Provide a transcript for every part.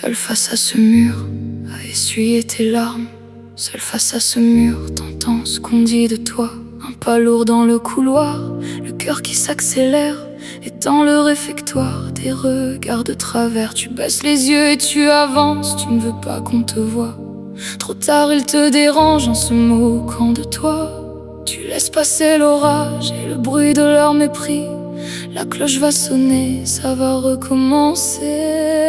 Seul face à ce mur, à essuyer tes larmes. Seul face à ce mur, t'entends ce qu'on dit de toi. Un pas lourd dans le couloir, le cœur qui s'accélère. Et dans le réfectoire, des regards de travers. Tu baisses les yeux et tu avances, tu ne veux pas qu'on te voie. Trop tard, il te dérange en se moquant de toi. Tu laisses passer l'orage et le bruit de leur mépris. La cloche va sonner, ça va recommencer.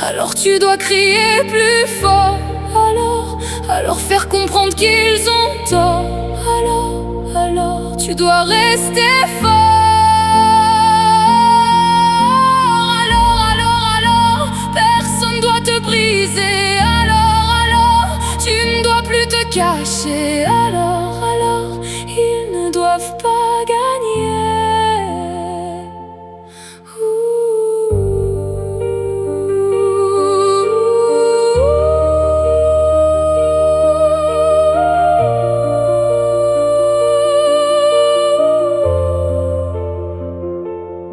Alors tu dois crier plus fort. Alors faire comprendre qu'ils ont tort. Alors tu dois rester fort. Alors personne doit te briser. Alors tu ne dois plus te cacher. Alors ils ne doivent pas gagner.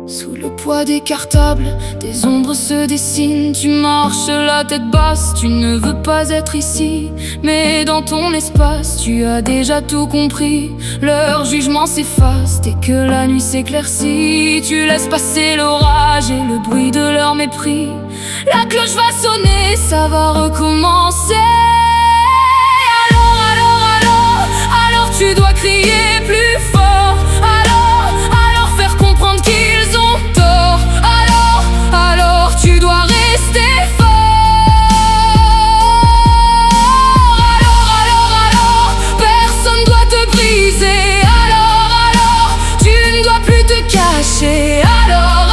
Sous le poids des cartables, des ombres se dessinent. Tu marches la tête basse, tu ne veux pas être ici. Mais dans ton espace, tu as déjà tout compris. Leur jugement s'efface dès que la nuit s'éclaircit. Tu laisses passer l'orage et le bruit de leur mépris. La cloche va sonner, ça va recommencer. Alors tu dois crier plus fort. Alors faire comprendre qu'ils ont tort. Alors tu dois rester fort. Alors personne doit te briser. Alors tu ne dois plus te cacher. Alors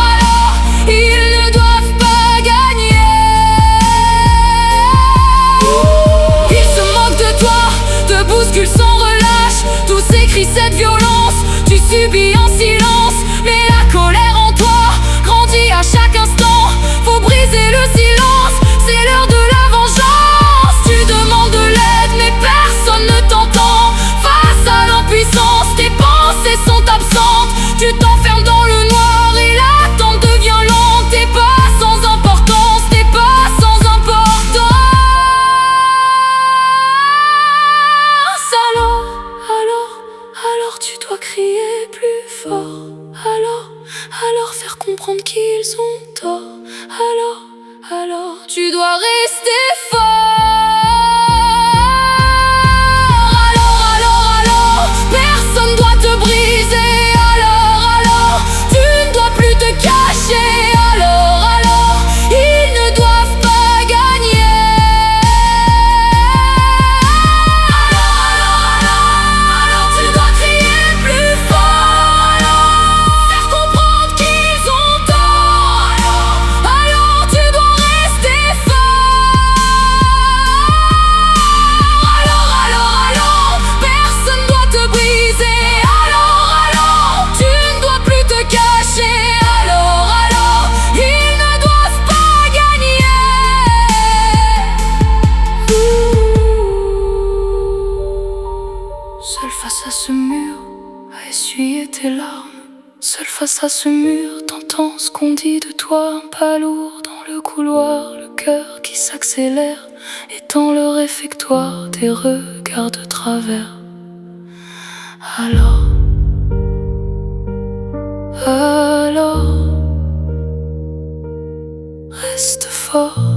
ils ne doivent pas gagner. Ils se moquent de toi, te bousculent sans relâche. Tous ces cris, cette violence, tu subis en silence. Mais la colère en toi grandit à chaque instant. Faut briser le silence, c'est l'heure de la vengeance. Tu demandes de l'aide mais personne ne t'entend. Face à l'impuissance, tes pensées sont absentes. Tu t'enfermes dans le noir et l'attente devient lente. T'es pas sans importance, t'es pas sans importance. Alors tu dois crier plus fort. Alors faire comprendre qu'ils ont tort. Alors tu dois rester fort. Alors personne doit te briser. Alors tu ne dois plus te cacher. Alors ils ne doivent pas gagner. Alors tu dois crier plus fort. Faire comprendre qu'ils ont tort. Alors tu dois rester fort. Alors personne doit te briser. Alors tu ne dois plus te cacher. Alors ils ne doivent pas gagner. Seul face à ce mur, à essuyer tes larmes. Seul face à ce mur, t'entends ce qu'on dit de toi. Un pas lourd dans le couloir, le cœur qui s'accélère. Et dans le réfectoire, des regards de travers. Alors reste fort.